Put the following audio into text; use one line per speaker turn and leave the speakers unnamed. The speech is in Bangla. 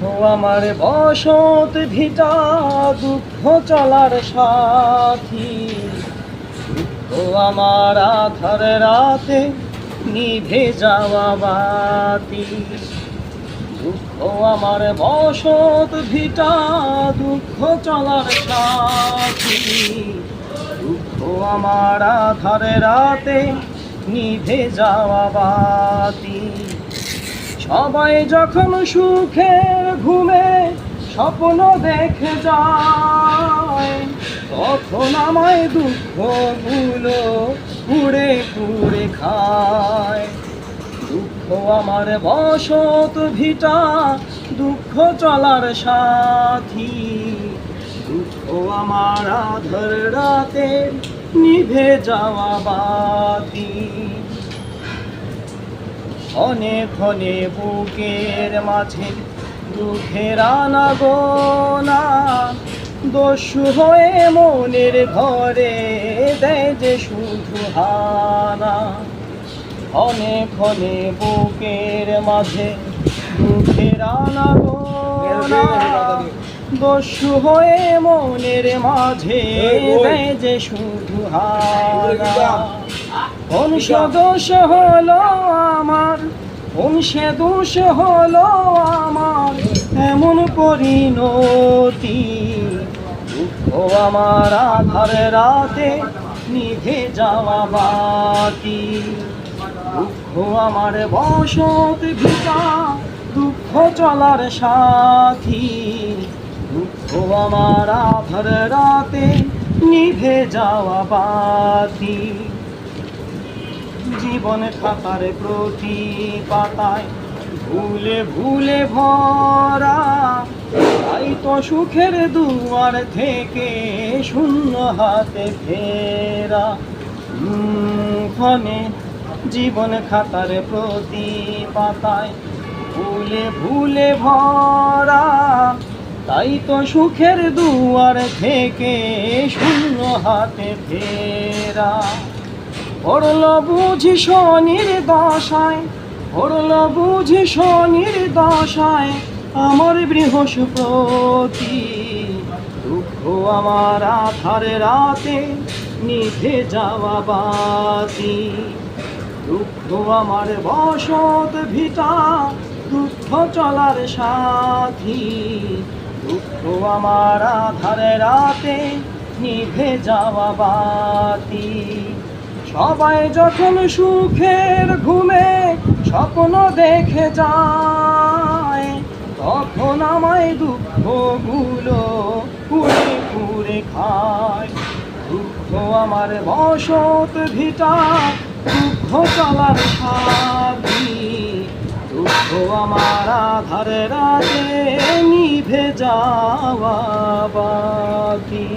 আমার বসত ভিটা দুঃখ চলার সাথী, আমার আধার রাতে নিভে যাওয়া বাতি। দুঃখ আমার বসত ভিটা দুঃখ চলার সাথী, দুঃখ আমার আধার রাতে নিভে যাওয়া বাতি। সবাই যখন সুখের ঘুমে স্বপ্ন দেখে যায়, তখন আমায় দুঃখগুলো পুড়ে পুড়ে খায়। দুঃখ আমার বসত ভিটা দুঃখ চলার সাথী, দুঃখ আমার আধার রাতে নিভে যাওয়া বাতি। ক্ষণে ক্ষণে বুকের মাঝে দুঃখের আনাগোনা, দস্যু হয়ে মনের ঘরে দেয় যে শুধু হানা। ক্ষণে ক্ষণে বুকের মাঝে দুঃখের আনাগোনা, দস্যু হয়ে মনের মাঝে দেয় যে শুধু হানা। কোন দোষ হলো আমার, কোন সে দোষ হলো আমার, এমন পরিণতি। দুঃখ আমার আধার রাতে নিভে যাওয়া বাতি। দুঃখ আমার বসত ভিটা দুঃখ চলার সাথী, দুঃখ আমার আধার রাতে নিভে যাওয়া বাতি। জীবন খাতার প্রতি পাতায় ভুলে ভুলে ভরা, তাই তো সুখের দুয়ার থেকে শূন্য হাতে ফেরা। ক্ষণে জীবন খাতার প্রতি পাতায় ভুলে ভুলে ভরা, তাই তো সুখের দুয়ার থেকে শূন্য হাতে ফেরা। পড়ল বুঝি শনির দশায়, পড়ল বুঝি শনির দশায় আমার বৃহস্পতি। দুঃখ আমার আধার রাতে নিভে যাওয়া বাতি। দুঃখ আমার বসত ভিটা দুঃখ চলার সাথী, দুঃখ আমার আধার রাতে নিভে যাওয়া বাতি। সবাই যখন সুখের ঘুমে স্বপ্ন দেখে যায়, তখন আমায় দুঃখগুলো পুড়ে পুড়ে খায়। দুঃখ আমার বসত ভিটা দুঃখ চলার সাথী, দুঃখ আমার আধার রাতে নিভে যাওয়া বাতি।